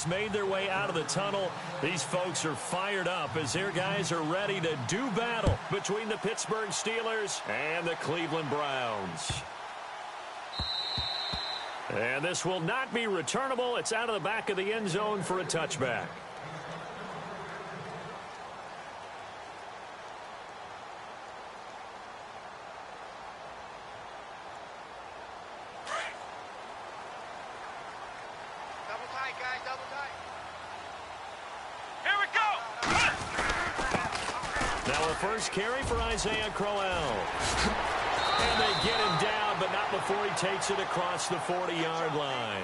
has made their way out of the tunnel. These folks are fired up as their guys are ready to do battle between the Pittsburgh Steelers and the Cleveland Browns. And this will not be returnable. It's out of the back of the end zone for a touchback. Double tight, guys, double tight. Here we go. Now a first carry for Isaiah Crowell. And they get him down, but not before he takes it across the 40-yard line.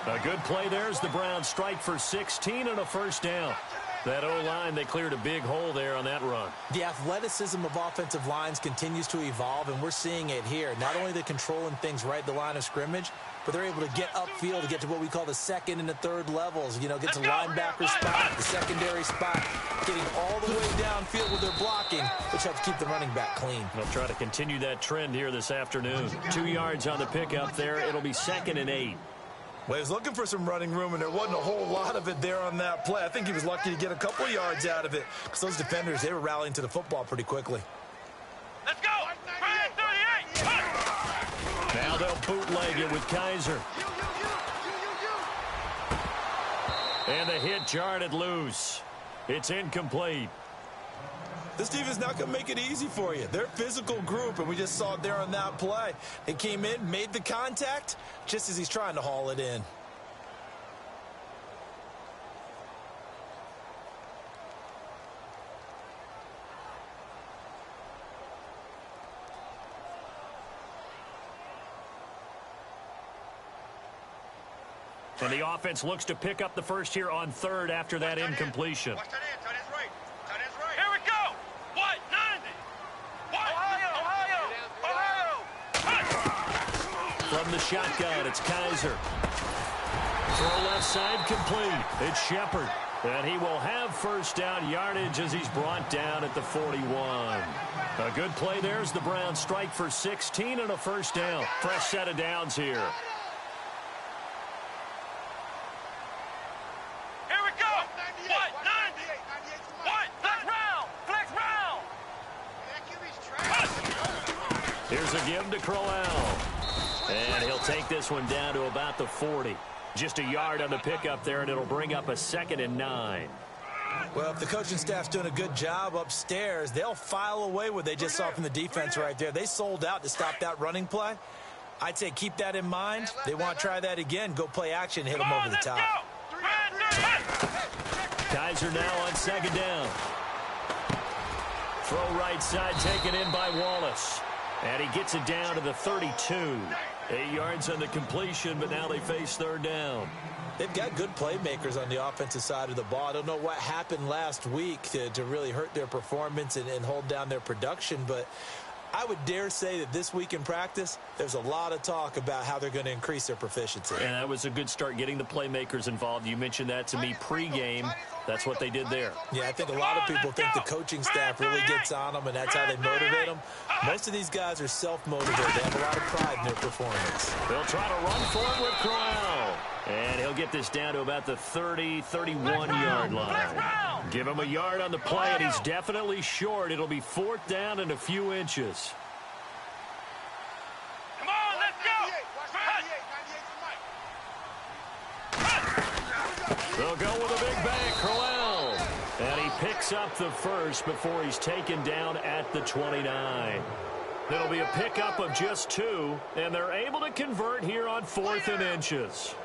A good play there as the Browns strike for 16 and a first down. That O-line, they cleared a big hole there on that run. The athleticism of offensive lines continues to evolve, and we're seeing it here. Not only are they controlling things right at the line of scrimmage, but they're able to get upfield to get to what we call the second and the third levels. You know, get to the linebacker spot, the secondary spot, getting all the way downfield with their blocking, which helps keep the running back clean. They'll try to continue that trend here this afternoon. 2 yards on the pickup there. It'll be 2nd and 8. Well, he was looking for some running room, and there wasn't a whole lot of it there on that play. I think he was lucky to get a couple yards out of it because those defenders, they were rallying to the football pretty quickly. Let's go. 38. Now they'll bootleg it with Kaiser. And the hit jarred it loose. It's incomplete. This defense not going to make it easy for you. They're a physical group, and we just saw it there on that play. They came in, made the contact, just as he's trying to haul it in. And the offense looks to pick up the first here on 3rd after that incompletion. Watch that end, tight end's right. Tight end's right. Here we go. What? 90. What? Ohio. From the shotgun, it's Kaiser. Throw left side complete. It's Shepard. And he will have first down yardage as he's brought down at the 41. A good play there as the Browns strike for 16 and a first down. Fresh set of downs here. Here's a give to Crowell. And he'll take this one down to about the 40. Just a yard on the pickup there, and it'll bring up a 2nd and 9. Well, if the coaching staff's doing a good job upstairs, they'll file away what they just saw from the defense right there. They sold out to stop that running play. I'd say keep that in mind. They want to try that again. Go play action, hit them over the top. Kaiser now on 2nd down. Throw right side taken in by Wallace. And he gets it down to the 32. 8 yards on the completion, but now they face 3rd down. They've got good playmakers on the offensive side of the ball. I don't know what happened last week to really hurt their performance and hold down their production, but I would dare say that this week in practice, there's a lot of talk about how they're going to increase their proficiency. And that was a good start getting the playmakers involved. You mentioned that to me pregame. That's what they did there. Yeah, I think a lot of people think the coaching staff really gets on them, and that's how they motivate them. Most of these guys are self-motivated. They have a lot of pride in their performance. They'll try to run for it with Crowell. And he'll get this down to about the 30, 31-yard line. Give him a yard on the play, and he's definitely short. It'll be 4th down and a few inches. Come on, let's go. They'll go with a big bang, Crowell. And he picks up the first before he's taken down at the 29. It'll be a pickup of just 2, and they're able to convert here on 4th and inches.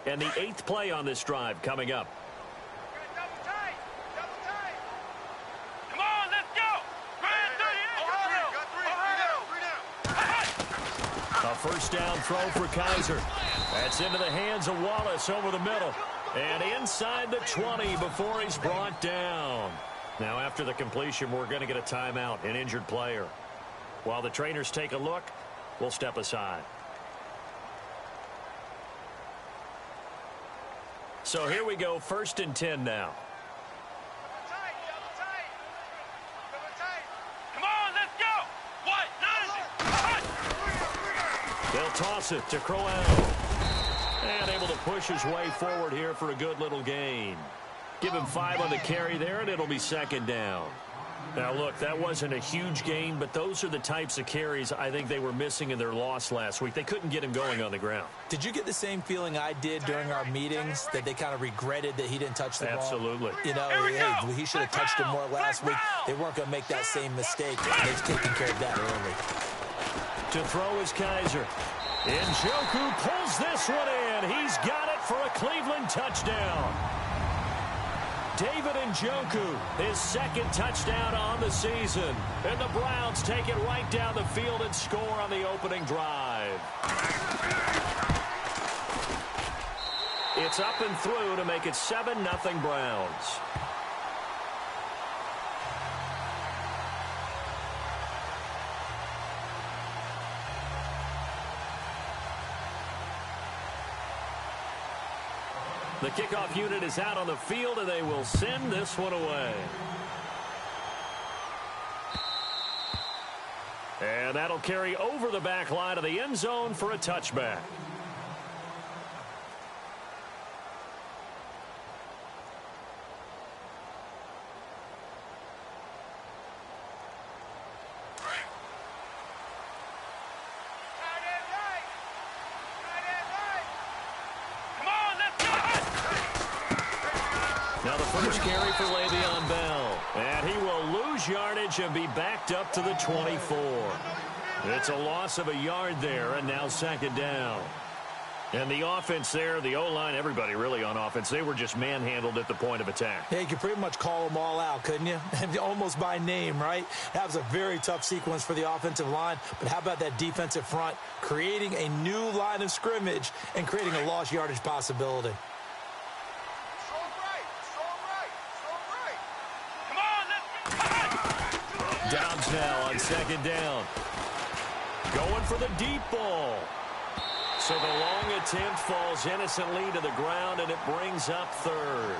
And the 8th play on this drive coming up. Come on, let's go. A first down throw for Kaiser. That's into the hands of Wallace over the middle. And inside the 20 before he's brought down. Now after the completion, we're going to get a timeout, an injured player. While the trainers take a look, we'll step aside. So here we go, 1st and 10 now. Come on, let's go. What? They'll toss it to Crowell. And able to push his way forward here for a good little gain. Give him 5 on the carry there, and it'll be second down. Now, look, that wasn't a huge gain, but those are the types of carries I think they were missing in their loss last week. They couldn't get him going on the ground. Did you get the same feeling I did during our meetings, that they kind of regretted that he didn't touch the ball? Absolutely. You know, hey, he should have touched it more last week. They weren't going to make that same mistake. They've taken care of that early. To throw is Kaiser. Njoku pulls this one in. He's got it for a Cleveland touchdown. David Njoku, his second touchdown on the season. And the Browns take it right down the field and score on the opening drive. It's up and through to make it 7-0 Browns. The kickoff unit is out on the field, and they will send this one away. And that'll carry over the back line of the end zone for a touchback. Now the first carry for Le'Veon Bell. And he will lose yardage and be backed up to the 24. It's a loss of a yard there, and now second down. And the offense there, the O-line, everybody really on offense, they were just manhandled at the point of attack. Yeah, you could pretty much call them all out, couldn't you? Almost by name, right? That was a very tough sequence for the offensive line. But how about that defensive front creating a new line of scrimmage and creating a lost yardage possibility? Dobbs now on second down. Going for the deep ball. So the long attempt falls innocently to the ground, and it brings up third.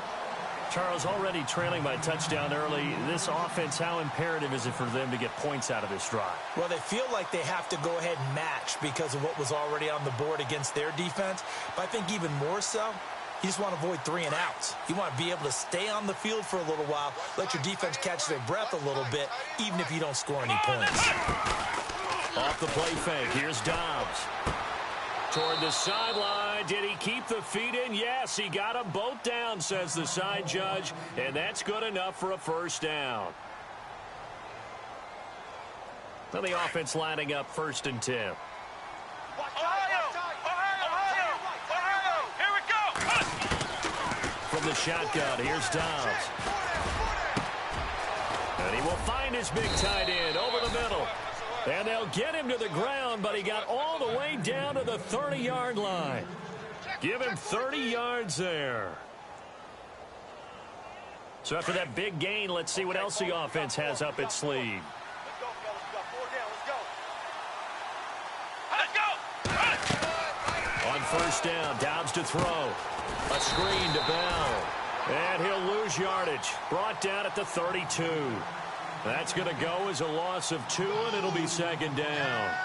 Charles, already trailing by touchdown early. This offense, how imperative is it for them to get points out of this drive? Well, they feel like they have to go ahead and match because of what was already on the board against their defense. But I think even more so, you just want to avoid 3 and outs. You want to be able to stay on the field for a little while, let your defense catch their breath a little bit, even if you don't score any points. Off the play fake, here's Dobbs. Toward the sideline, did he keep the feet in? Yes, he got them both down, says the side judge, and that's good enough for a first down. Now the offense lining up 1st and 10. From the shotgun, here's Dobbs. And he will find his big tight end over the middle. And they'll get him to the ground, but he got all the way down to the 30-yard line. Give him 30 yards there. So after that big gain, let's see what else the offense has up its sleeve. On first down, Dobbs to throw. A screen to Bell. And he'll lose yardage. Brought down at the 32. That's going to go as a loss of 2, and it'll be second down.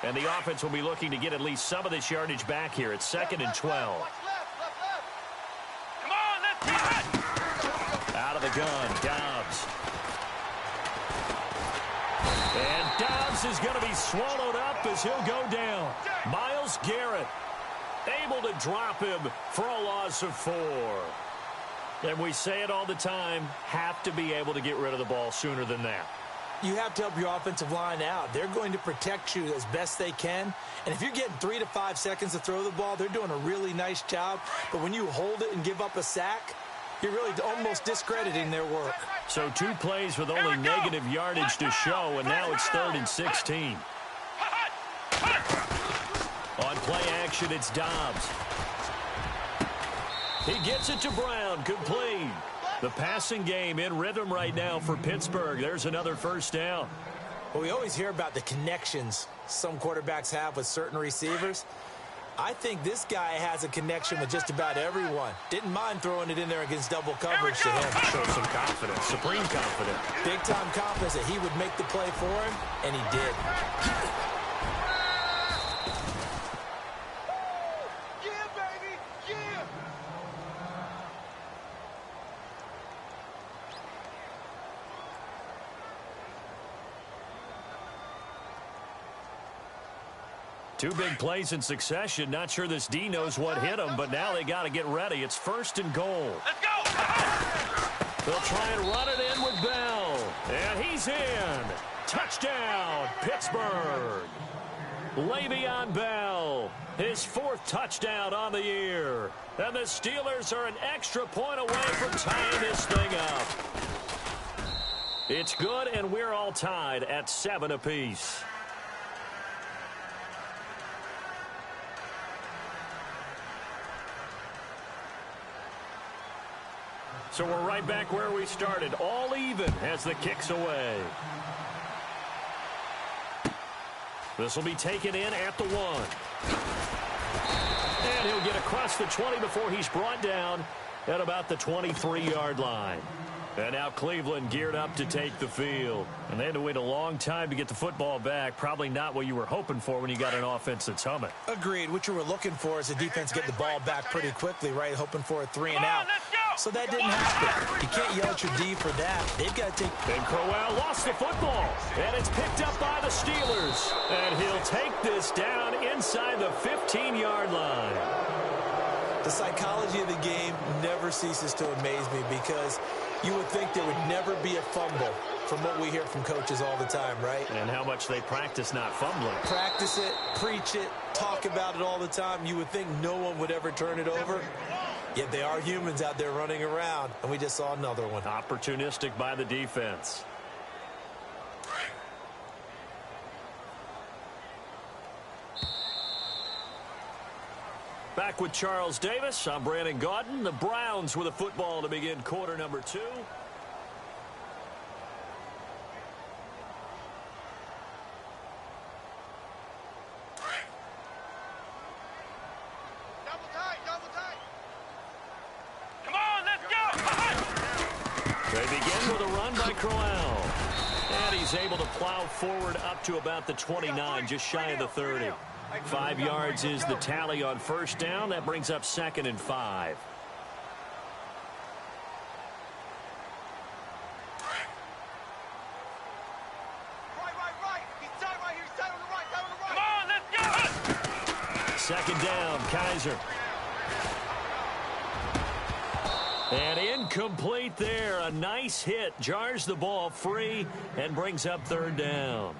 And the offense will be looking to get at least some of this yardage back here. It's 2nd and 12. Come on, let's do it! Out of the gun, Dobbs. And Dobbs is going to be swallowed up as he'll go down. Myles Garrett able to drop him for a loss of 4. And we say it all the time, have to be able to get rid of the ball sooner than that. You have to help your offensive line out. They're going to protect you as best they can. And if you're getting 3 to 5 seconds to throw the ball, they're doing a really nice job. But when you hold it and give up a sack, you're really almost discrediting their work. So 2 plays with only negative yardage to show, and now it's 3rd and 16. On play action, it's Dobbs. He gets it to Brown, complete. The passing game in rhythm right now for Pittsburgh. There's another first down. Well, we always hear about the connections some quarterbacks have with certain receivers. I think this guy has a connection with just about everyone. Didn't mind throwing it in there against double coverage to him. Show some confidence, supreme confidence. Big-time confidence that he would make the play for him, and he did. Yeah, baby, yeah. Two big plays in succession. Not sure this D knows what hit him, but now they got to get ready. It's 1st and goal. Let's go! They'll try and run it in with Bell. And he's in. Touchdown, Pittsburgh. Le'Veon Bell, his 4th touchdown on the year. And the Steelers are an extra point away from tying this thing up. It's good, and we're all tied at 7 apiece. So we're right back where we started, all even as the kick's away. This will be taken in at the 1. And he'll get across the 20 before he's brought down at about the 23-yard line. And now Cleveland geared up to take the field. And they had to wait a long time to get the football back. Probably not what you were hoping for when you got an offense that's humming. Agreed. What you were looking for is the defense get the ball back pretty quickly, right? Hoping for a 3 and out. So that didn't happen. You can't yell at your D for that. They've got to take... And Crowell lost the football. And it's picked up by the Steelers. And he'll take this down inside the 15-yard line. The psychology of the game never ceases to amaze me because you would think there would never be a fumble from what we hear from coaches all the time, right? And how much they practice not fumbling. Practice it, preach it, talk about it all the time. You would think no one would ever turn it over. Yet they are humans out there running around, and we just saw another one. Opportunistic by the defense. Back with Charles Davis. I'm Brandon Gaudin. The Browns with a football to begin quarter number 2. Double tight, double tight. Come on, let's go! They begin with a run by Crowell. And he's able to plow forward up to about the 29, just shy of the 30. 5 yards is the tally on first down. That brings up 2nd and 5. Right. He's tight right here. He's tight on the right, tight on the right. Come on, let's go! 2nd down, Kaiser. And incomplete there. A nice hit. Jars the ball free and brings up 3rd down.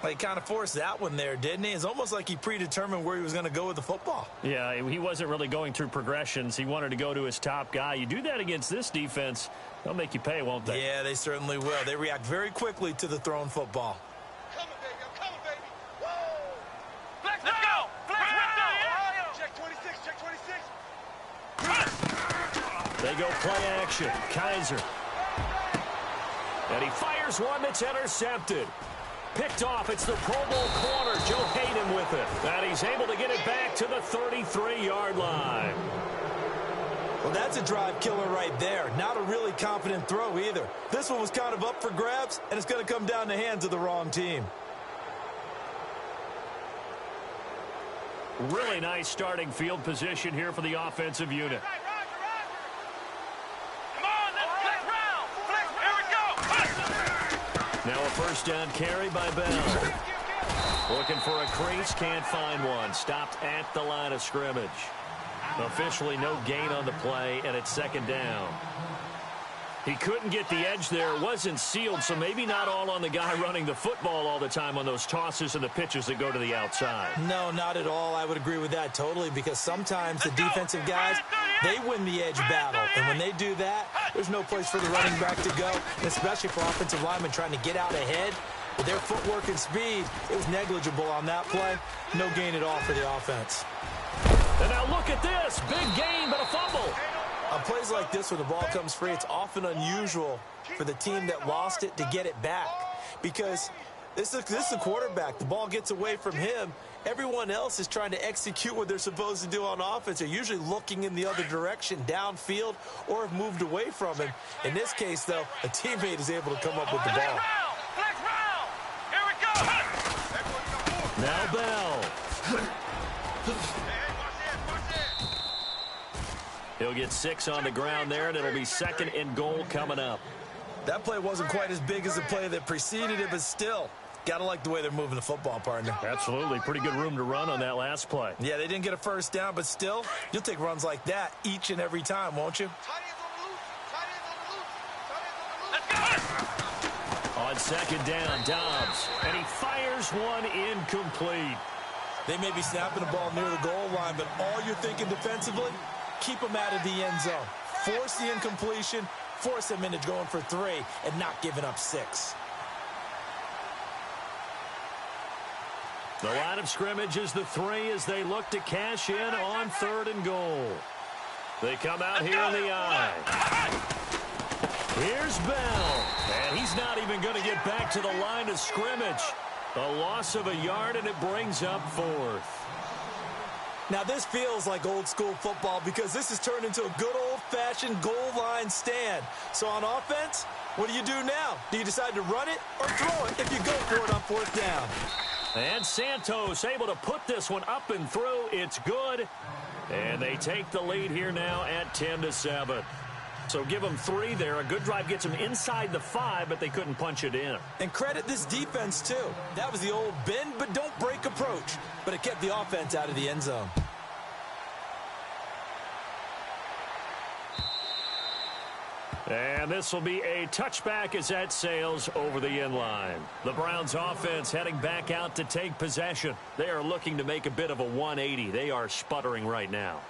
Well, he kind of forced that one there, didn't he? It's almost like he predetermined where he was going to go with the football. Yeah, he wasn't really going through progressions. He wanted to go to his top guy. You do that against this defense, they'll make you pay, won't they? Yeah, they certainly will. They react very quickly to the thrown football. I'm coming, baby. Woo! Let's go! Let's Check 26, check 26. They go play action. Kaiser. And he fires one that's intercepted. Picked off. It's the Pro Bowl corner. Joe Hayden with it. And he's able to get it back to the 33-yard line. Well, that's a drive killer right there. Not a really confident throw either. This one was kind of up for grabs, and it's going to come down the hands of the wrong team. Really nice starting field position here for the offensive unit. Come on, let's round! Here we go! Now a first down carry by Bell. Looking for a crease, can't find one. Stopped at the line of scrimmage. Officially no gain on the play, and it's 2nd down. He couldn't get the edge there. It wasn't sealed, so maybe not all on the guy running the football all the time on those tosses and the pitches that go to the outside. No, not at all. I would agree with that totally, because sometimes the defensive guys, they win the edge battle. And when they do that, there's no place for the running back to go, especially for offensive linemen trying to get out ahead. With their footwork and speed, it was negligible on that play. No gain at all for the offense. And now look at this. Big gain, but a fumble. On plays like this, when the ball comes free, it's often unusual for the team that lost it to get it back. Because this is a quarterback. The ball gets away from him. Everyone else is trying to execute what they're supposed to do on offense. They're usually looking in the other direction, downfield, or have moved away from him. In this case, though, a teammate is able to come up with the ball. Flex round. Here we go. Now Bell. He'll get 6 on the ground there, and it'll be 2nd and goal coming up. That play wasn't quite as big as the play that preceded it, but still, gotta like the way they're moving the football, partner. Absolutely. Pretty good room to run on that last play. Yeah, they didn't get a first down, but still, you'll take runs like that each and every time, won't you? Tight ends on the loose. Tight ends on the loose. Tight ends on the loose. Let's go. On 2nd down, Dobbs, and he fires one incomplete. They may be snapping the ball near the goal line, but all you're thinking defensively, keep them out of the end zone. Force the incompletion, force them into going for 3, and not giving up 6. The line of scrimmage is the 3 as they look to cash in on 3rd and goal. They come out here in the I. Here's Bell, and he's not even going to get back to the line of scrimmage. A loss of a yard, and it brings up 4th. Now, this feels like old-school football because this has turned into a good old-fashioned goal line stand. So on offense, what do you do now? Do you decide to run it or throw it if you go for it on 4th down? And Santos able to put this one up and through. It's good. And they take the lead here now at 10-7. So give them 3 there. A good drive gets them inside the 5, but they couldn't punch it in. And credit this defense, too. That was the old bend but don't break approach, but it kept the offense out of the end zone. And this will be a touchback as that sails over the end line. The Browns offense heading back out to take possession. They are looking to make a bit of a 180. They are sputtering right now.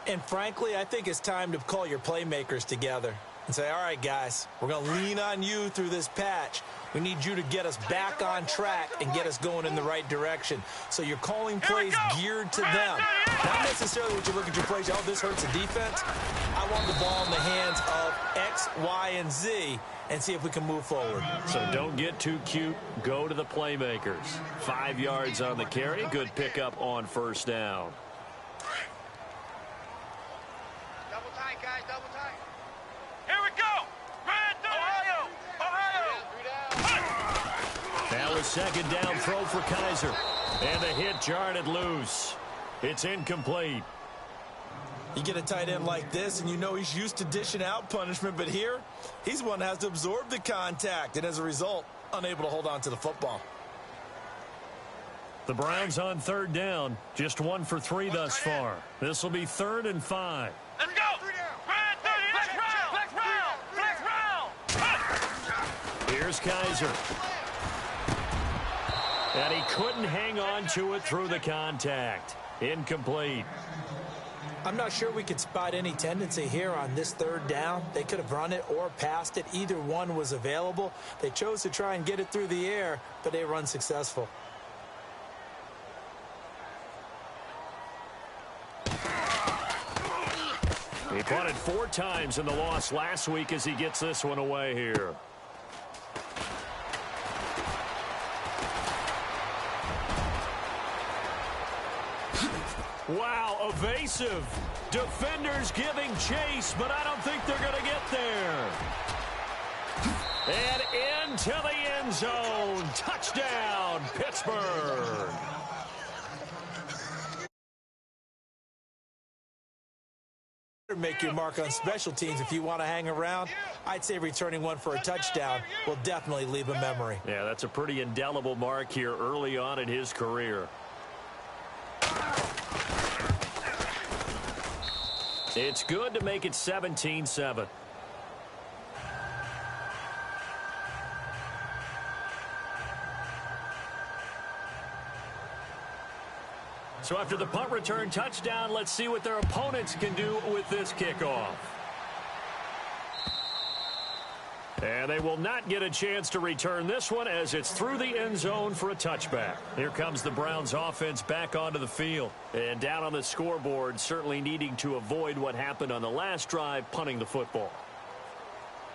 And frankly, I think it's time to call your playmakers together and say, all right, guys, we're going to lean on you through this patch. We need you to get us back on track and get us going in the right direction. So you're calling plays geared to them. Not necessarily what you look at your plays, oh, this hurts the defense. I want the ball in the hands of X, Y, and Z and see if we can move forward. So don't get too cute. Go to the playmakers. 5 yards on the carry. Good pickup on 1st down. Double tight, guys. Double tight. Here we go. Red Ohio. That was 2nd down throw for Kaiser. And the hit jarred loose. It's incomplete. You get a tight end like this, and you know he's used to dishing out punishment, but here, he's one that has to absorb the contact, and as a result, unable to hold on to the football. The Browns on 3rd down. Just 1 for 3 thus far. This will be 3rd and 5. Let's go. Red 30. Flex round. Here's Kaiser. And he couldn't hang on to it through the contact. Incomplete. I'm not sure we could spot any tendency here on this 3rd down. They could have run it or passed it. Either one was available. They chose to try and get it through the air, but they were unsuccessful. He punted 4 times in the loss last week as he gets this one away here. Wow, evasive. Defenders giving chase, but I don't think they're going to get there. And into the end zone. Touchdown, Pittsburgh. Make your mark on special teams if you want to hang around. I'd say returning one for a touchdown will definitely leave a memory. Yeah, that's a pretty indelible mark here early on in his career. It's good to make it 17-7. So after the punt return touchdown, let's see what their opponents can do with this kickoff. And they will not get a chance to return this one as it's through the end zone for a touchback. Here comes the Browns offense back onto the field. And down on the scoreboard, certainly needing to avoid what happened on the last drive, punting the football.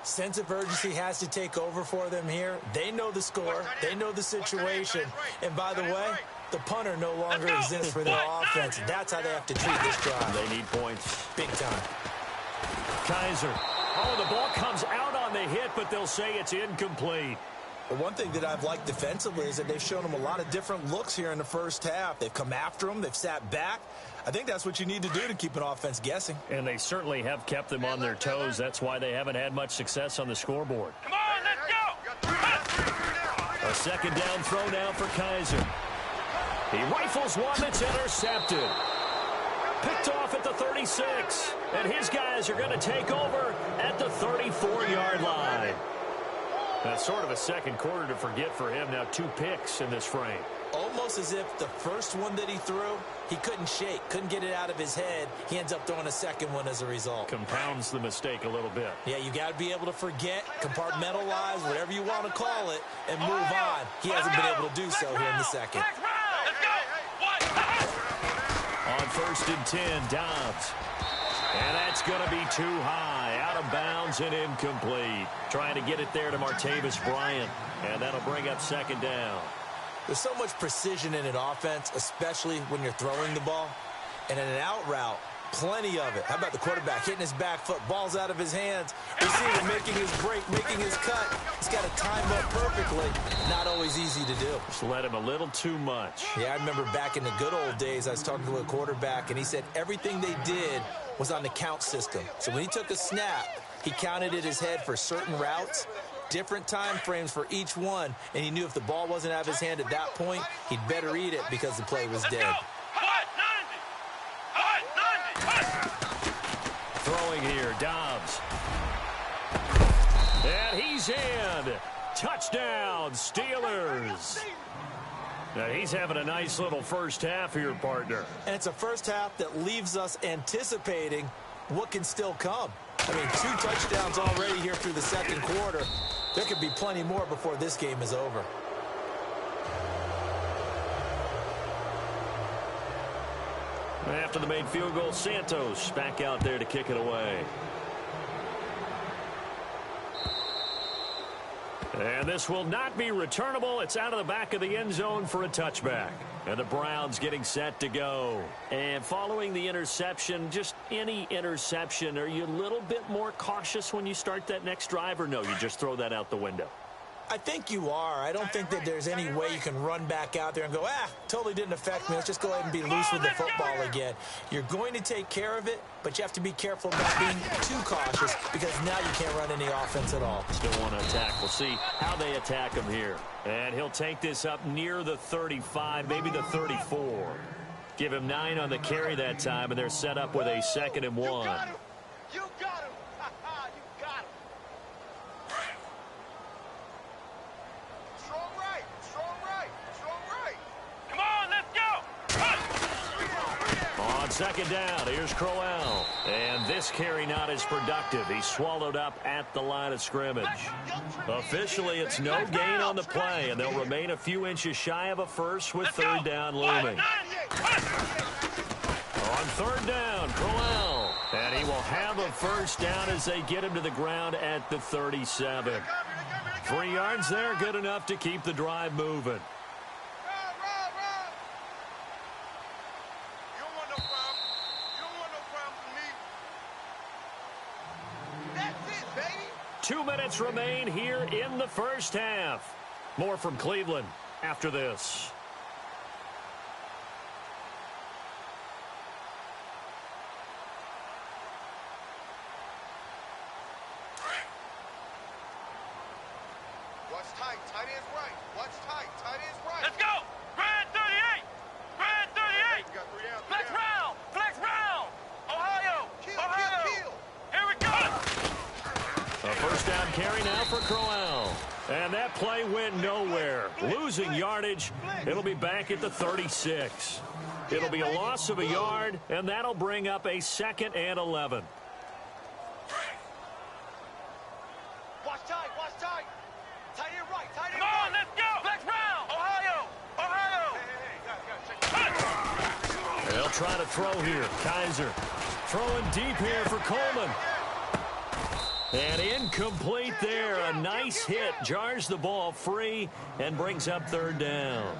Sense of urgency has to take over for them here. They know the score. They know the situation. And by the way, the punter no longer exists for their offense. That's how they have to treat this drive. They need points. Big time. Kaiser. Oh, the ball comes out on the hit, but they'll say it's incomplete. The one thing that I've liked defensively is that they've shown them a lot of different looks here in the first half. They've come after them. They've sat back. I think that's what you need to do to keep an offense guessing. And they certainly have kept them on their toes. That's why they haven't had much success on the scoreboard. Come on, let's go! A second down throw now for Kaiser. He rifles one that's intercepted. Picked off at the 36. And his guys are going to take over at the 34-yard line. That's sort of a second quarter to forget for him. Now 2 picks in this frame. Almost as if the first one that he threw, he couldn't shake, couldn't get it out of his head. He ends up throwing a second one as a result. Compounds the mistake a little bit. Yeah, you got to be able to forget, compartmentalize, whatever you want to call it, and move on. He hasn't been able to do so here in the second. Let's go! On 1st and 10, Dobbs. And that's going to be too high. Out of bounds and incomplete. Trying to get it there to Martavis Bryant. And that'll bring up 2nd down. There's so much precision in an offense, especially when you're throwing the ball. And in an out route, plenty of it. How about the quarterback hitting his back foot, ball's out of his hands. Receiver making his break, making his cut. He's got to time up perfectly. Not always easy to do. Just let him a little too much. Yeah, I remember back in the good old days, I was talking to a quarterback, and he said everything they did was on the count system. So when he took a snap, he counted in his head for certain routes, different time frames for each one, and he knew if the ball wasn't out of his hand at that point, he'd better eat it because the play was dead. Throwing here, Dobbs. And he's in. Touchdown, Steelers. Now, he's having a nice little first half here, partner. And it's a first half that leaves us anticipating what can still come. I mean, 2 touchdowns already here through the second quarter. There could be plenty more before this game is over. After the made field goal, Santos back out there to kick it away. And this will not be returnable. It's out of the back of the end zone for a touchback. And the Browns getting set to go. And following the interception, just any interception, are you a little bit more cautious when you start that next drive, or no, you just throw that out the window? I think you are. I don't think that there's any way you can run back out there and go, totally didn't affect me. Let's just go ahead and be loose with the football again. You're going to take care of it, but you have to be careful about being too cautious because now you can't run any offense at all. Still want to attack. We'll see how they attack him here. And he'll take this up near the 35, maybe the 34. Give him 9 on the carry that time, and they're set up with a 2nd and 1. You got him. You got him. You got him. Strong right. Strong right. Strong right. Come on, let's go! On 2nd down, here's Crowell. And this carry not as productive. He's swallowed up at the line of scrimmage. Officially, it's no gain on the play, and they'll remain a few inches shy of a first with 3rd down looming. On 3rd down, Crowell. And he will have a first down as they get him to the ground at the 37. 3 yards there, good enough to keep the drive moving. You don't want no problem. You don't want no problem from me. That's it, baby. 2 minutes remain here in the first half. More from Cleveland after this. Watch tight. Tight end's right. Watch tight. Tight end's right. Let's go! Grand 38! Grand 38! You got 3 down. Flex round! Flex round! Ohio! Kill, Ohio! kill, kill. Here we go! A first down carry now for Crowell. And that play went nowhere. Losing yardage. It'll be back at the 36. It'll be a loss of a yard, and that'll bring up a 2nd and 11. Watch tight, watch tight. Tight end right, tight end Come on, right. let's go. Next round. Ohio. Ohio. They'll try to throw here. Kaiser throwing deep here for Coleman. And incomplete there. A nice hit. Jars the ball free and brings up third down.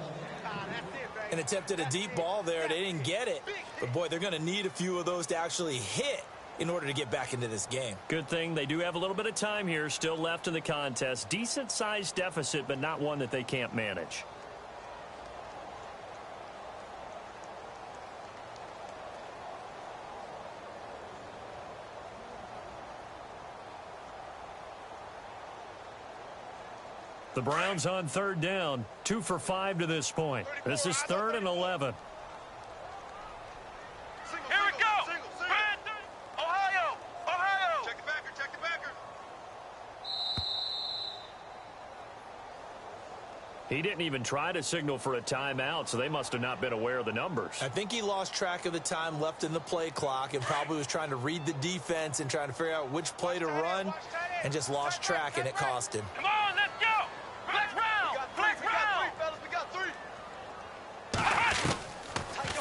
An attempt at a deep ball there. They didn't get it. But, boy, they're going to need a few of those to actually hit in order to get back into this game. Good thing they do have a little bit of time here still left in the contest. Decent-sized deficit, but not one that they can't manage. The Browns on third down, 2 for 5 to this point. This is 3rd and 11. Here we go. Ohio. Ohio. Check the backer, check the backer. He didn't even try to signal for a timeout, so they must have not been aware of the numbers. I think he lost track of the time left in the play clock and probably was trying to read the defense and trying to figure out which play to run and just lost track, and it cost him. Come on, let's go. Next round. Next round. Fellas, we got 3.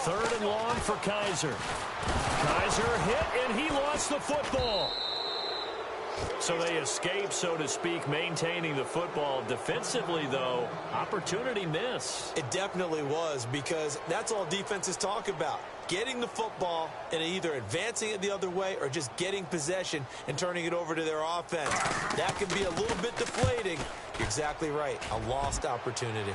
3rd and long for Kaiser. Kaiser hit, and he lost the football. So they escape, so to speak, maintaining the football. Defensively, though, opportunity miss. It definitely was, because that's all defenses talk about. Getting the football and either advancing it the other way or just getting possession and turning it over to their offense. That can be a little bit deflating. You're exactly right. A lost opportunity.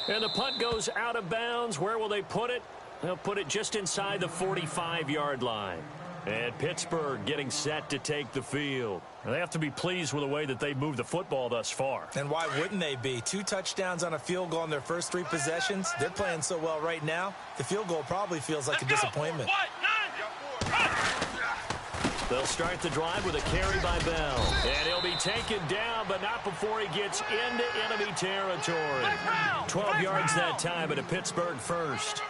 And the punt goes out of bounds. Where will they put it? They'll put it just inside the 45-yard line. And Pittsburgh getting set to take the field. They have to be pleased with the way that they've moved the football thus far. And why wouldn't they be? 2 touchdowns on a field goal in their first 3 possessions. They're playing so well right now, the field goal probably feels like a disappointment. They'll start the drive with a carry by Bell. And he'll be taken down, but not before he gets into enemy territory. 12 yards that time, but a Pittsburgh first.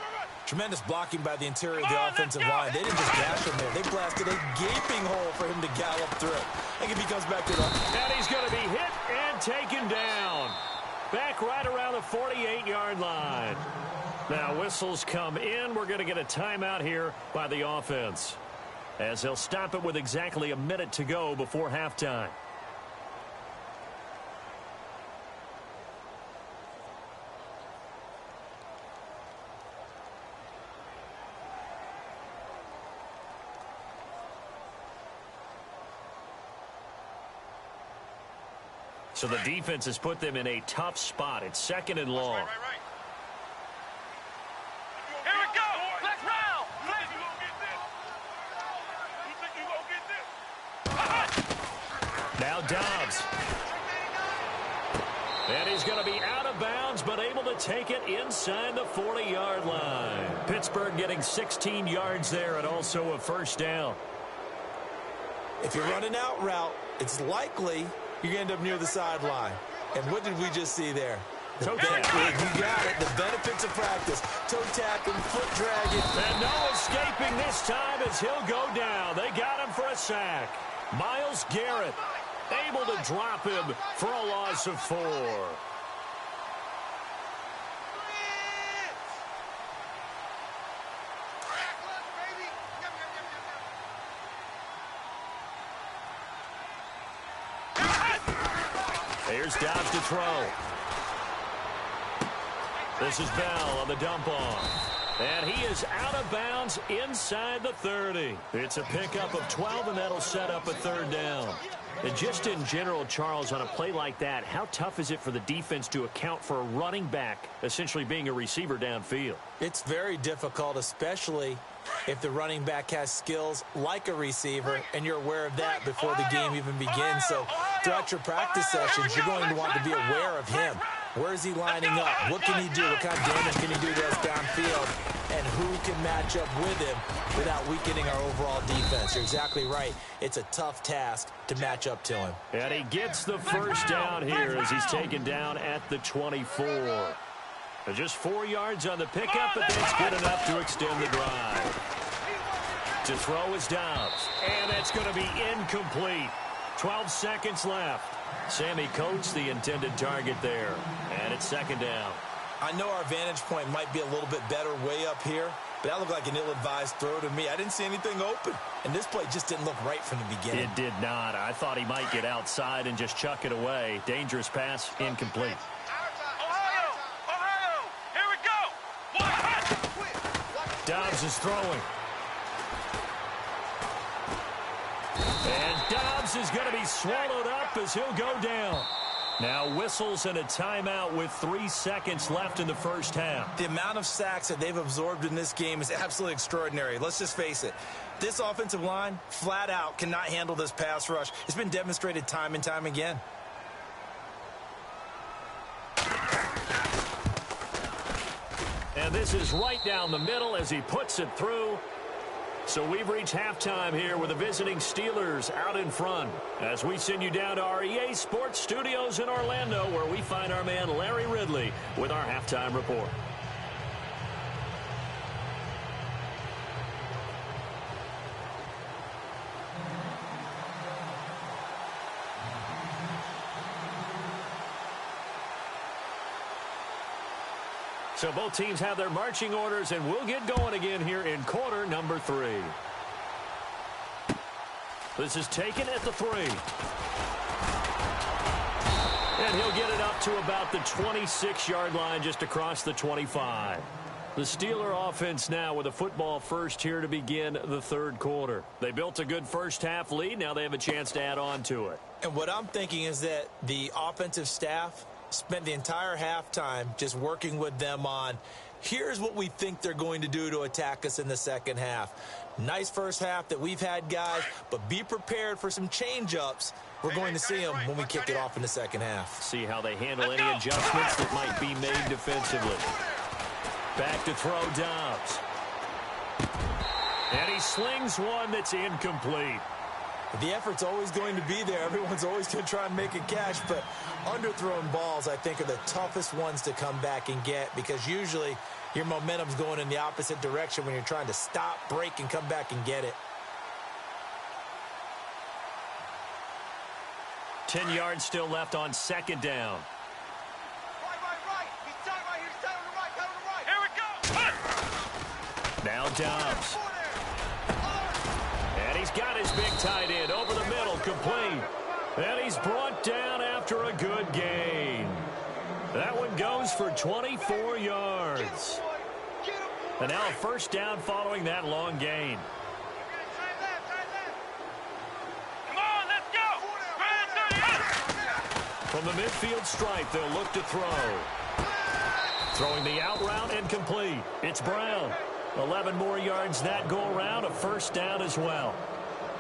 Tremendous blocking by the interior of the offensive line. They didn't just gash him there. They blasted a gaping hole for him to gallop through. I think if he comes back to the... And he's going to be hit and taken down. Back right around the 48-yard line. Now whistles come in. We're going to get a timeout here by the offense, as they'll stop it with exactly a minute to go before halftime. So the defense has put them in a tough spot. It's 2nd and long. Here we go. Next round. Now Dobbs. And he's going to be out of bounds, but able to take it inside the 40-yard line. Pittsburgh getting 16 yards there and also a first down. If you're running out route, it's likely you're going to end up near the sideline. And what did we just see there? Toe tag. You got it. The benefits of practice. Toe tackling, foot dragging. And no escaping this time as he'll go down. They got him for a sack. Myles Garrett able to drop him for a loss of 4. Here's Dobbs to throw. This is Bell on the dump off. And he is out of bounds inside the 30. It's a pickup of 12, and that'll set up a 3rd down. And just in general, Charles, on a play like that, how tough is it for the defense to account for a running back essentially being a receiver downfield? It's very difficult, especially if the running back has skills like a receiver, and you're aware of that before the game even begins. So throughout your practice sessions, you're going to want to be aware of him. Where is he lining up? What can he do? What kind of damage can he do to us downfield? And who can match up with him without weakening our overall defense? You're exactly right. It's a tough task to match up to him. And he gets the first down here as he's taken down at the 24. Just 4 yards on the pickup, but that's good enough to extend the drive. To throw is Dobbs, and that's going to be incomplete. 12 seconds left. Sammy Coates, the intended target there. And it's second down. I know our vantage point might be a little bit better way up here, but that looked like an ill-advised throw to me. I didn't see anything open, and this play just didn't look right from the beginning. It did not. I thought he might get outside and just chuck it away. Dangerous pass, incomplete. Ohio, here we go. Dobbs is throwing. And Dobbs is going to be swallowed up as he'll go down. Now whistles and a timeout with 3 seconds left in the first half. The amount of sacks that they've absorbed in this game is absolutely extraordinary. Let's just face it. This offensive line, flat out, cannot handle this pass rush. It's been demonstrated time and time again. And this is right down the middle as he puts it through. So we've reached halftime here with the visiting Steelers out in front as we send you down to our EA Sports Studios in Orlando, where we find our man Larry Ridley with our halftime report. So both teams have their marching orders, and we'll get going again here in quarter number 3. This is taken at the 3. And he'll get it up to about the 26-yard line, just across the 25. The Steeler offense now with a football first here to begin the third quarter. They built a good first-half lead. Now they have a chance to add on to it. And what I'm thinking is that the offensive staff spent the entire halftime just working with them on, here's what we think they're going to do to attack us in the second half. Nice first half that we've had, guys, but be prepared for some change-ups. We're going to see them when we kick it off in the second half. See how they handle any adjustments that might be made defensively. Back to throw Dobbs. And he slings one that's incomplete. The effort's always going to be there. Everyone's always going to try and make a catch, but underthrown balls, I think, are the toughest ones to come back and get, because usually your momentum's going in the opposite direction when you're trying to stop, break, and come back and get it. 10 yards still left on second down. Right. He's tight right here. He's tight on the right. Here we go. Now Dobbs. And he's got his big tight end over the middle, complete. And he's brought down after a good gain. That one goes for 24 yards. And now a first down following that long gain. Come on, let's go. From the midfield stripe, they'll look to throw. Throwing the out route and complete. It's Brown. 11 more yards that go around, a first down as well.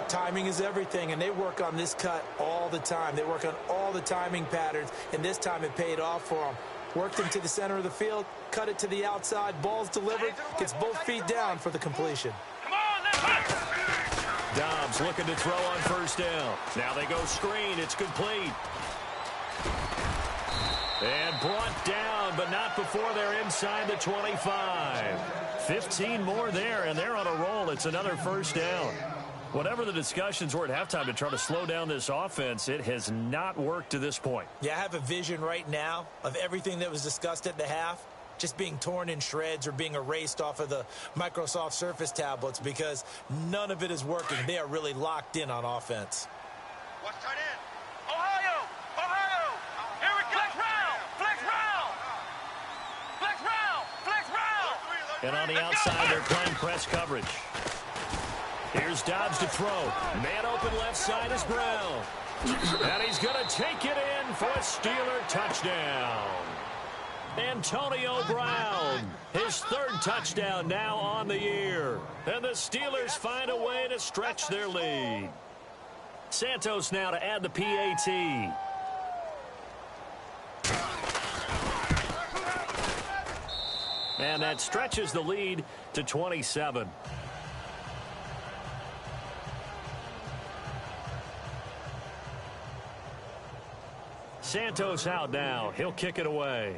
Timing is everything, and they work on this cut all the time. They work on all the timing patterns, and this time it paid off for them. Worked him to the center of the field, cut it to the outside, ball's delivered, gets both feet down for the completion. Come on, let's go. Dobbs looking to throw on first down. Now they go screen, it's complete. And brought down, but not before they're inside the 25. 15 more there, and they're on a roll. It's another first down. Whatever the discussions were at halftime to try to slow down this offense, it has not worked to this point. Yeah, I have a vision right now of everything that was discussed at the half just being torn in shreds or being erased off of the Microsoft Surface tablets, because none of it is working. They are really locked in on offense. Watch tight end. Ohio, here we go. Flex round. And on the outside, they're playing press coverage. Here's Dobbs to throw. Man open left side is Brown. And he's going to take it in for a Steeler touchdown. Antonio Brown, his third touchdown now on the year. And the Steelers find a way to stretch their lead. Santos now to add the PAT. And that stretches the lead to 27. Santos out now. He'll kick it away.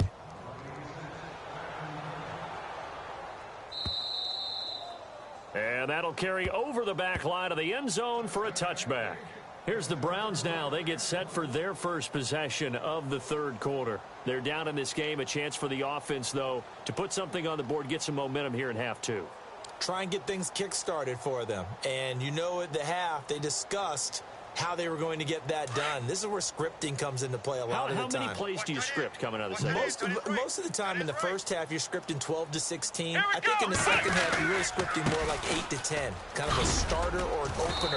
And that'll carry over the back line of the end zone for a touchback. Here's the Browns now. They get set for their first possession of the third quarter. They're down in this game. A chance for the offense, though, to put something on the board, get some momentum here in half two. Try and get things kick-started for them. And you know at the half, they discussed how they were going to get that done. This is where scripting comes into play a lot of the time. How many plays do you script coming out of the second? Most of the time in the first half, you're scripting 12 to 16. I think in the second half, you're really scripting more like 8 to 10. Kind of a starter or an opener,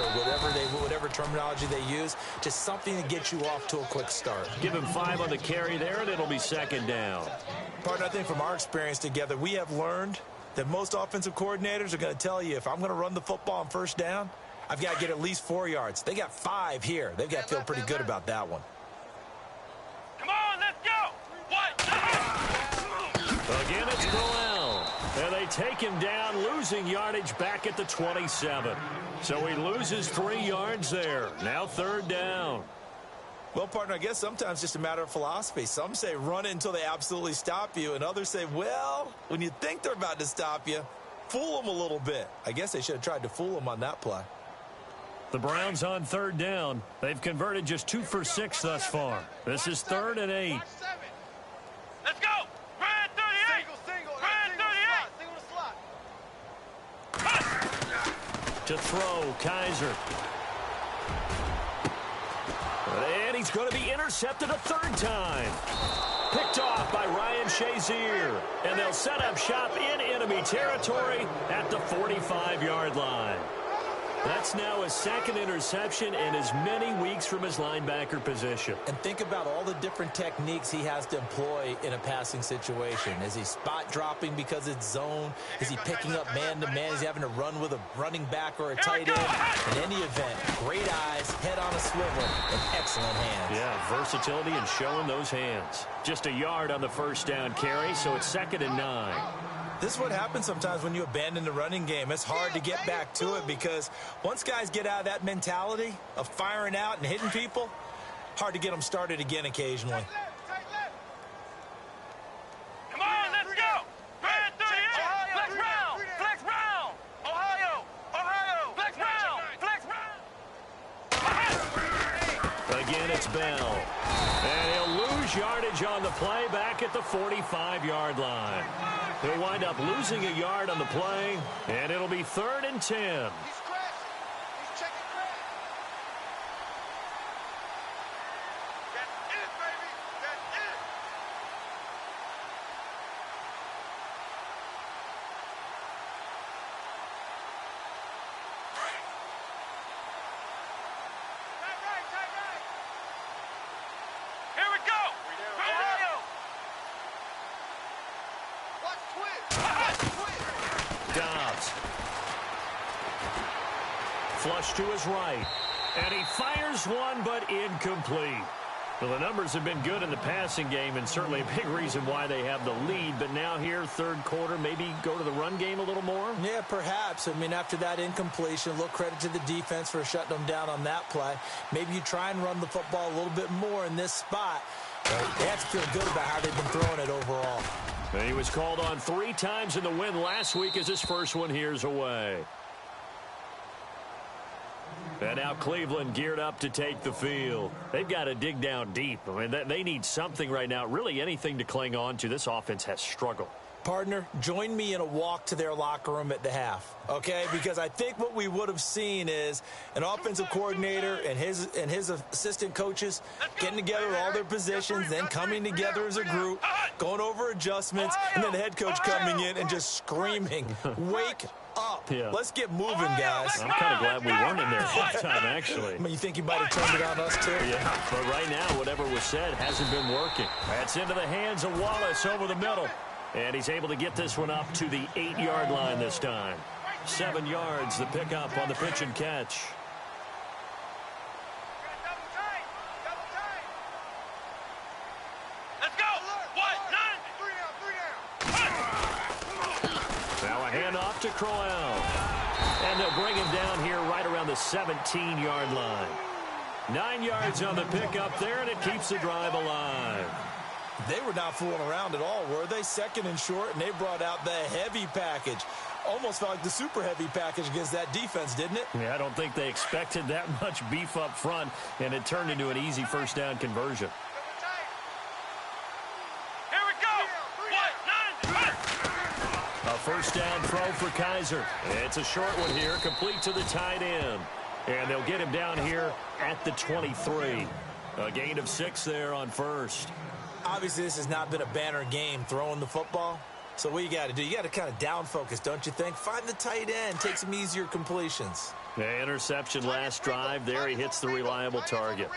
whatever terminology they use. Just something to get you off to a quick start. Give him 5 on the carry there, and it'll be second down. Partner, I think from our experience together, we have learned that most offensive coordinators are going to tell you, if I'm going to run the football on first down, I've got to get at least 4 yards. They got 5 here. They've got to feel pretty good about that one. Come on, let's go. Again, it's Crowell. And they take him down, losing yardage back at the 27. So he loses 3 yards there. Now third down. Well, partner, I guess sometimes it's just a matter of philosophy. Some say run it until they absolutely stop you, and others say, well, when you think they're about to stop you, fool them a little bit. I guess they should have tried to fool them on that play. The Browns on third down. They've converted just 2 for 6 thus far. This is 3rd and 8. Let's go. Grand 38. Grand 38. To throw, Kaiser. And he's going to be intercepted a 3rd time. Picked off by Ryan Shazier. And they'll set up shop in enemy territory at the 45-yard line. That's now his 2nd interception in as many weeks from his linebacker position. And think about all the different techniques he has to employ in a passing situation. Is he spot dropping because it's zone? Is he picking up man-to-man? Is he having to run with a running back or a tight end? In any event, great eyes, head on a swivel, and excellent hands. Yeah, versatility and showing those hands. Just a yard on the first down carry, so it's 2nd and 9. This is what happens sometimes when you abandon the running game. It's hard to get back to it because once guys get out of that mentality of firing out and hitting people, hard to get them started again occasionally. Come on, let's go. Grand 38. Flex round. Flex round. Ohio. Flex round. Again, it's Bell. And he'll lose yardage on the play back at the 45-yard line. He'll wind up losing a yard on the play, and it'll be 3rd and 10. He's crashing. He's checking crash. That's it, baby. That's it. Tight right. Here we go. Ohio. Watch twist. Dobbs. Flush to his right. And he fires one, but incomplete. Well, the numbers have been good in the passing game, and certainly a big reason why they have the lead. But now here, third quarter, maybe go to the run game a little more? Yeah, perhaps. I mean, after that incompletion, a little credit to the defense for shutting them down on that play. Maybe you try and run the football a little bit more in this spot. They have to feel good about how they've been throwing it overall. And he was called on 3 times in the win last week as his first one here's away. And now Cleveland geared up to take the field. They've got to dig down deep. I mean, they need something right now, really anything to cling on to. This offense has struggled. Partner, join me in a walk to their locker room at the half, okay? Because I think what we would have seen is an offensive coordinator and his assistant coaches getting together with all their positions, then coming together as a group, going over adjustments, and then the head coach coming in and just screaming, wake up. Yeah. Let's get moving, guys. I'm kind of glad we weren't in there at halftime, actually. I mean, you think he might have turned it on us, too? Yeah, but right now, whatever was said hasn't been working. That's into the hands of Wallace over the middle. And he's able to get this one up to the 8-yard line this time. 7 yards, the pickup on the pitch and catch. Let's go. What? 9. Now a handoff to Crowell. And they'll bring him down here right around the 17-yard line. 9 yards on the pickup there, and it keeps the drive alive. They were not fooling around at all, were they? 2nd and short, and they brought out the heavy package. almost felt like the super heavy package against that defense, didn't it? Yeah, I don't think they expected that much beef up front, and it turned into an easy first down conversion. Here we go. A first down throw for Kaiser. It's a short one here, complete to the tight end. And they'll get him down here at the 23. A gain of 6 there on first. Obviously, this has not been a banner game throwing the football. So what you got to do, you got to kind of down focus, don't you think? Find the tight end, take some easier completions. The interception last drive. There he hits the reliable target.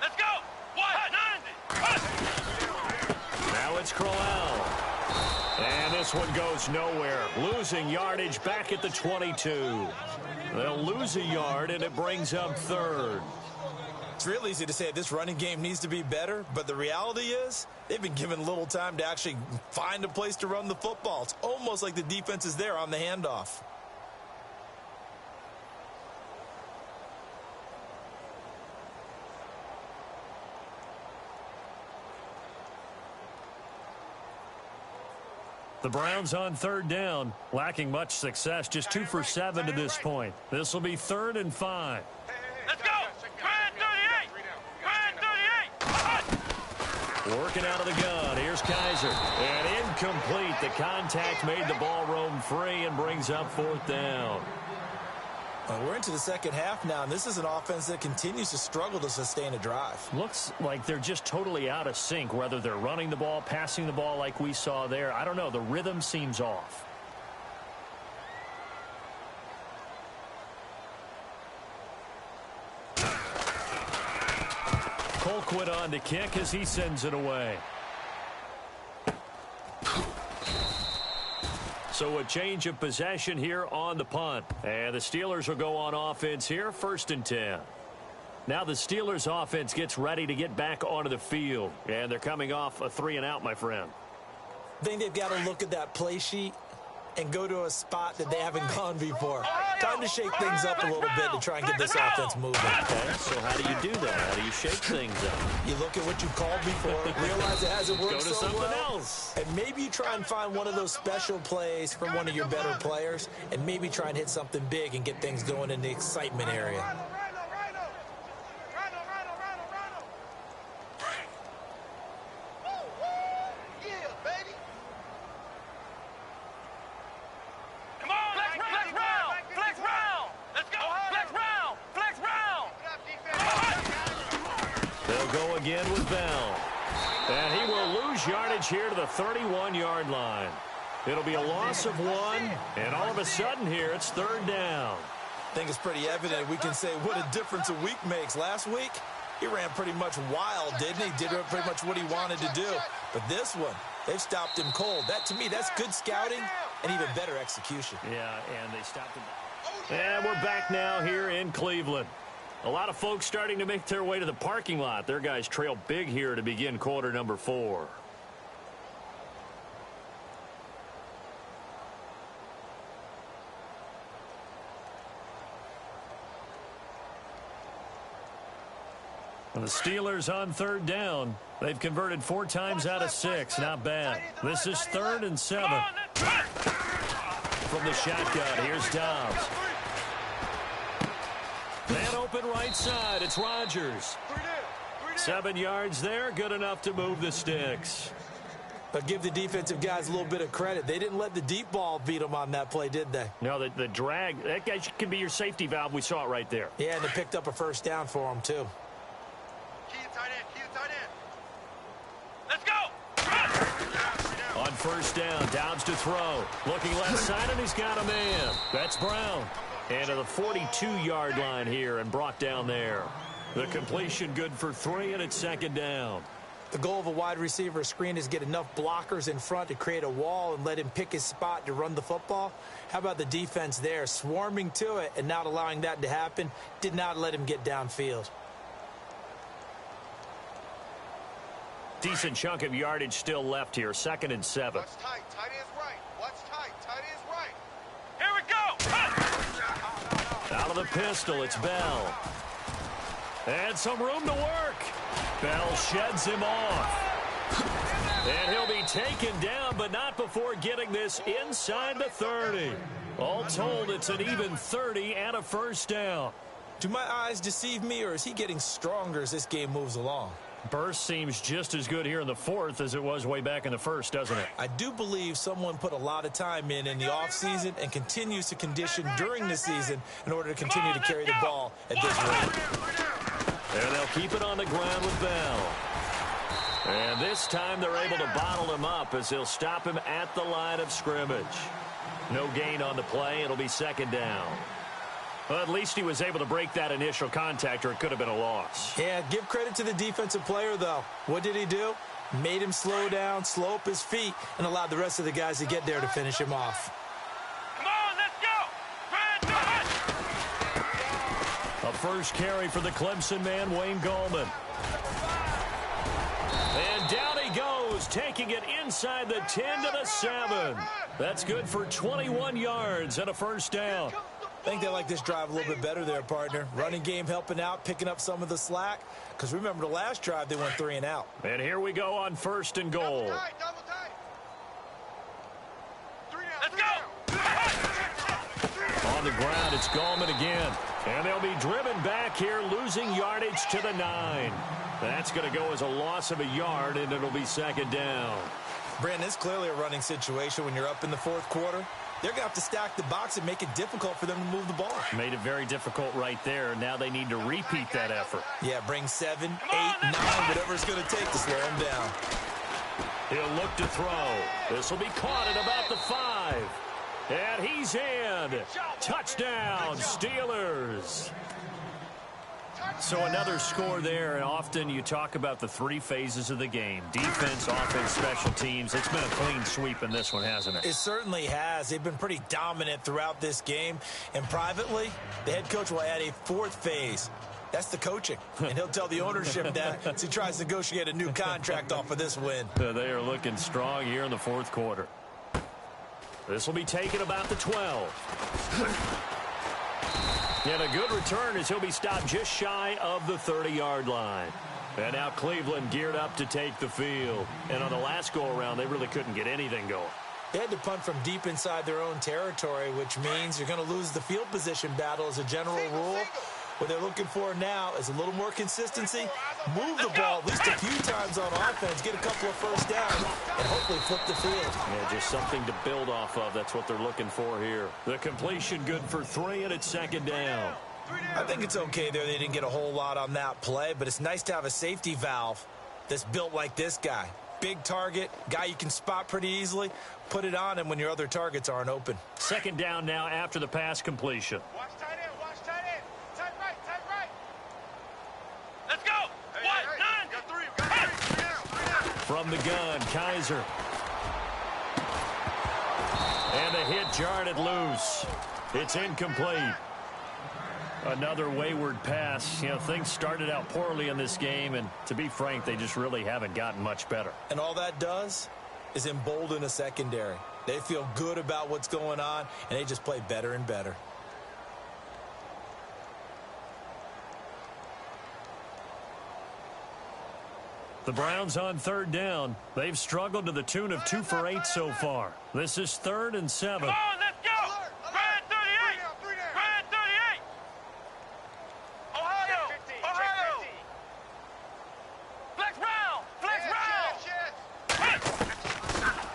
Let's go. 190. Now it's Crowell. And this one goes nowhere. Losing yardage back at the 22. They'll lose a yard, and it brings up third. It's real easy to say this running game needs to be better, but the reality is they've been given little time to actually find a place to run the football. It's almost like the defense is there on the handoff. The Browns on third down, lacking much success, just 2 for 7 to this point. This will be 3rd and 5. Let's go. Grand 38. Working out of the gun. Here's Kaiser. And incomplete. The contact made the ball roam free and brings up 4th down. We're into the second half now, and this is an offense that continues to struggle to sustain a drive. Looks like they're just totally out of sync, whether they're running the ball, passing the ball like we saw there. I don't know. The rhythm seems off. Colquitt on to kick as he sends it away. So a change of possession here on the punt. And the Steelers will go on offense here, 1st and 10. Now the Steelers offense gets ready to get back onto the field. And they're coming off a 3 and out, my friend. I think they've got to look at that play sheet and go to a spot that they haven't gone before. Time to shake things up a little bit to try and get this offense moving. Okay, so how do you do that? How do you shake things up? You look at what you called before, realize it hasn't worked Go to so something well, else. and maybe you try and find one of those special plays from one of your better players, and maybe try and hit something big and get things going in the excitement area. Go again with Bell. And he will lose yardage here to the 31-yard line. It'll be a loss of 1, and all of a sudden here, it's 3rd down. I think it's pretty evident we can say what a difference a week makes. Last week, he ran pretty much wild, didn't he? Did pretty much what he wanted to do. But this one, they've stopped him cold. That, to me, that's good scouting and even better execution. Yeah, and they stopped him. And we're back now here in Cleveland. A lot of folks starting to make their way to the parking lot. Their guys trail big here to begin quarter number 4. And the Steelers on 3rd down. They've converted 4 times out of 6. Not bad. This is 3rd and 7. From the shotgun, here's Dobbs. Man open right side. It's Rodgers. 7 yards there. Good enough to move the sticks. But give the defensive guys a little bit of credit. They didn't let the deep ball beat them on that play, did they? No, the drag, that guy can be your safety valve. We saw it right there. Yeah, and they picked up a first down for him, too. Key to tight end. Key to tight end. Let's go. On first down, Dobbs to throw. Looking left side, and he's got a man. That's Brown. And to the 42-yard line here and brought down there. The completion good for 3, and it's 2nd down. The goal of a wide receiver screen is get enough blockers in front to create a wall and let him pick his spot to run the football. How about the defense there? Swarming to it and not allowing that to happen. Did not let him get downfield. Decent chunk of yardage still left here. 2nd and 7. Watch tight. Tight end's right. Watch tight. Tight end's right. Here we go. Out of the pistol, it's Bell. And some room to work. Bell sheds him off. And he'll be taken down, but not before getting this inside the 30. All told, it's an even 30 and a first down. Do my eyes deceive me, or is he getting stronger as this game moves along? Burst seems just as good here in the fourth as it was way back in the first, doesn't it? I do believe someone put a lot of time in the offseason and continues to condition during the season in order to continue to carry the ball at this rate. And they'll keep it on the ground with Bell. And this time they're able to bottle him up as they'll stop him at the line of scrimmage. No gain on the play. It'll be second down. Well, at least he was able to break that initial contact, or it could have been a loss. Yeah, give credit to the defensive player, though. What did he do? Made him slow down, slow up his feet, and allowed the rest of the guys to get there to finish him off. Come on, let's go. A first carry for the Clemson man, Wayne Gallman. And down he goes, taking it inside the 10 to the 7. That's good for 21 yards and a first down. I think they like this drive a little bit better there, partner. Running game helping out, picking up some of the slack. Because remember, the last drive, they went 3 and out. And here we go on first and goal. Double tight. 3 down. Let's go. On the ground, it's Gallman again. And they'll be driven back here, losing yardage to the 9. That's going to go as a loss of a yard, and it'll be second down. Brandon, it's clearly a running situation when you're up in the fourth quarter. They're going to have to stack the box and make it difficult for them to move the ball. Made it very difficult right there. Now they need to repeat that effort. Yeah, bring 7, 8, 9, whatever it's going to take to slow them down. He'll look to throw. This will be caught at about the 5. And he's in. Touchdown, Steelers. So another score there, and often you talk about the 3 phases of the game. Defense, offense, special teams. It's been a clean sweep in this one, hasn't it? It certainly has. They've been pretty dominant throughout this game. And privately, the head coach will add a 4th phase. That's the coaching. And he'll tell the ownership that as he tries to negotiate a new contract off of this win. They are looking strong here in the fourth quarter. This will be taken about the 12. And a good return as he'll be stopped just shy of the 30-yard line. And now Cleveland geared up to take the field. And on the last go-around, they really couldn't get anything going. They had to punt from deep inside their own territory, which means you're going to lose the field position battle as a general rule. What they're looking for now is a little more consistency, move the ball at least a few times on offense, get a couple of first downs, and hopefully flip the field. Yeah, just something to build off of. That's what they're looking for here. The completion good for 3, and it's second down. I think it's okay there. They didn't get a whole lot on that play, but it's nice to have a safety valve that's built like this guy. Big target, guy you can spot pretty easily. Put it on him when your other targets aren't open. Second down now after the pass completion. Watch tight end. Tight right. Let's go. What? 9. Got 3. Three down. From the gun, Kaiser. And the hit jarred it loose. It's incomplete. Another wayward pass. You know, things started out poorly in this game, and to be frank, they just really haven't gotten much better. And all that does is embolden a secondary. They feel good about what's going on, and they just play better and better. The Browns on third down. They've struggled to the tune of 2 for 8 so far. This is 3rd and 7. Come on, let's go. Red 38. Red 38. Ohio. Flex round.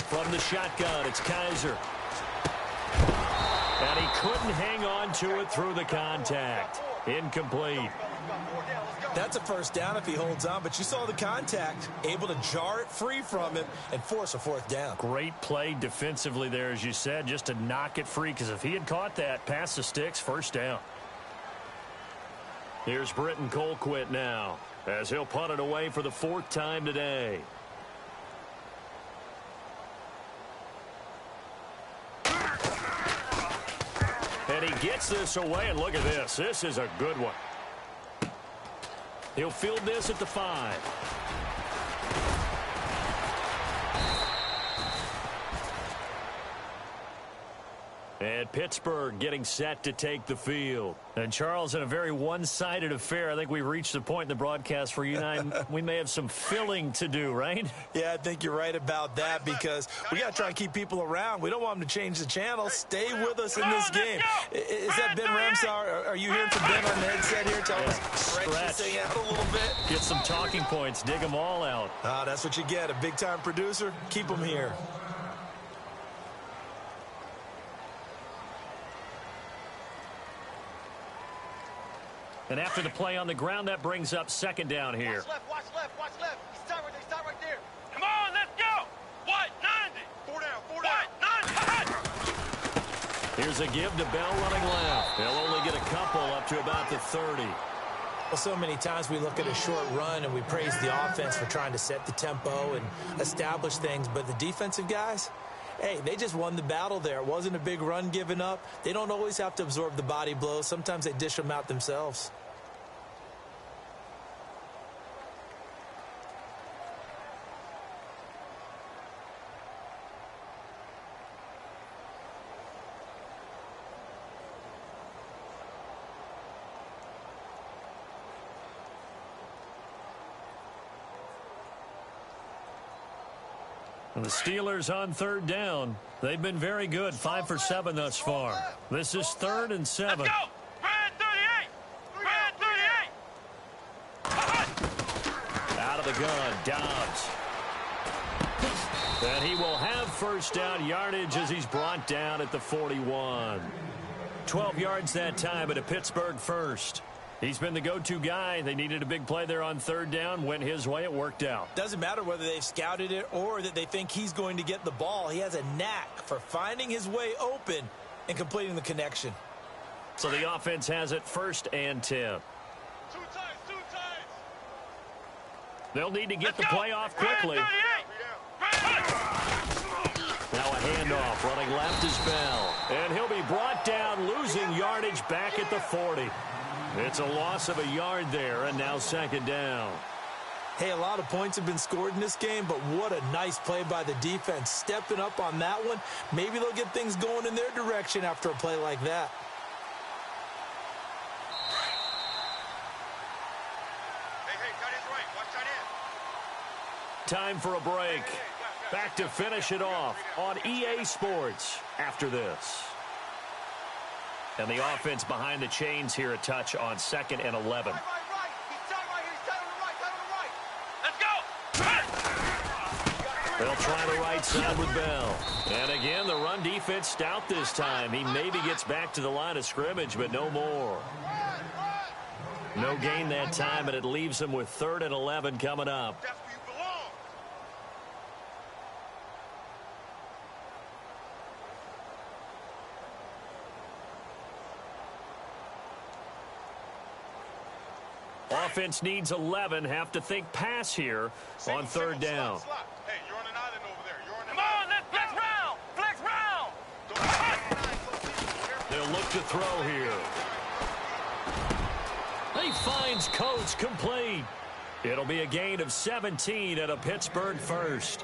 From the shotgun, it's Kaiser. And he couldn't hang on to it through the contact. Incomplete. That's a first down if he holds on, but you saw the contact, able to jar it free from him and force a 4th down. Great play defensively there, as you said, just to knock it free, because if he had caught that, past the sticks, first down. Here's Britton Colquitt now, as he'll punt it away for the 4th time today. And he gets this away, and look at this. This is a good one. He'll field this at the 5. And Pittsburgh getting set to take the field. And, Charles, in a very one-sided affair, I think we've reached the point in the broadcast where you and I, we may have some filling to do, right? Yeah, I think you're right about that because we got to try and keep people around. We don't want them to change the channel. Stay with us in this game. Is that Ben Ramsar? Are you hearing from Ben on the headset here? Tell us, stretch this thing out a little bit. Get some talking points. Dig them all out. That's what you get. A big-time producer. Keep them here. And after the play on the ground, that brings up second down here. Watch left, watch left, watch left. He's stop right there. Come on, let's go. What? 90. Four down. What? 90. Here's a give to Bell running left. They'll only get a couple up to about the 30. Well, so many times we look at a short run and we praise the offense for trying to set the tempo and establish things, but the defensive guys, hey, they just won the battle there. It wasn't a big run given up. They don't always have to absorb the body blows. Sometimes they dish them out themselves. And the Steelers on third down. They've been very good, 5 for 7 thus far. This is 3rd and 7. Let's go. Brad 38. Out of the gun, Dobbs. And he will have first down yardage as he's brought down at the 41. 12 yards that time, but a Pittsburgh first. He's been the go-to guy. They needed a big play there on third down. Went his way. It worked out. Doesn't matter whether they've scouted it or that they think he's going to get the ball. He has a knack for finding his way open and completing the connection. So the offense has it 1st and 10. Two times. They'll need to get the play off quickly. Now a handoff. Running left is Bell. And he'll be brought down, losing yardage back at the 40. It's a loss of a yard there, and now 2nd down. Hey, a lot of points have been scored in this game, but what a nice play by the defense. Stepping up on that one, maybe they'll get things going in their direction after a play like that. Hey, tight end right. Watch tight end. Time for a break. Back to finish it off on EA Sports after this. And the offense behind the chains here a touch on 2nd and 11. Right. He's tight right here. He's tight on the right. Let's go. They'll try the right side with Bell. And again, the run defense stout this time. He maybe gets back to the line of scrimmage, but no more. No gain that time, and it leaves him with 3rd and 11 coming up. That's where you belong. Offense needs 11. Have to think pass here on 3rd down. Hey, you're on an island over there. Come on, let's flex round. They'll look to throw here. He finds Coates complete. It'll be a gain of 17 and a Pittsburgh first.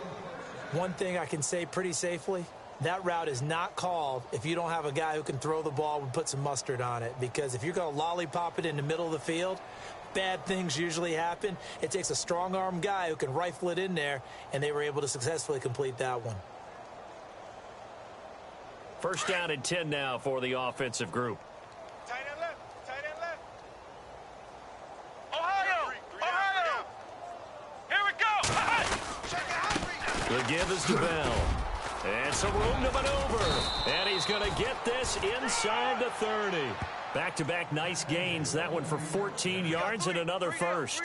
One thing I can say pretty safely, that route is not called if you don't have a guy who can throw the ball and put some mustard on it. Because if you're going to lollipop it in the middle of the field, bad things usually happen. It takes a strong-arm guy who can rifle it in there, and they were able to successfully complete that one. 1st down and 10 now for the offensive group. Tight end left. Ohio. Here we go. Check it out. The give is to Bell. And some room to maneuver. And he's going to get this inside the 30. Back-to-back nice gains. That one for 14 yards and another first.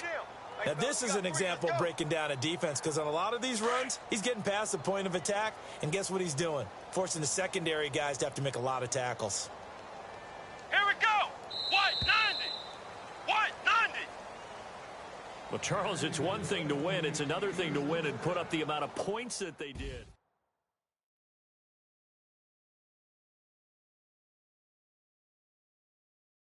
Now, this is an example of breaking down a defense because on a lot of these runs, he's getting past the point of attack, and guess what he's doing? Forcing the secondary guys to have to make a lot of tackles. Here we go. What? 90. Well, Charles, it's one thing to win. It's another thing to win and put up the amount of points that they did.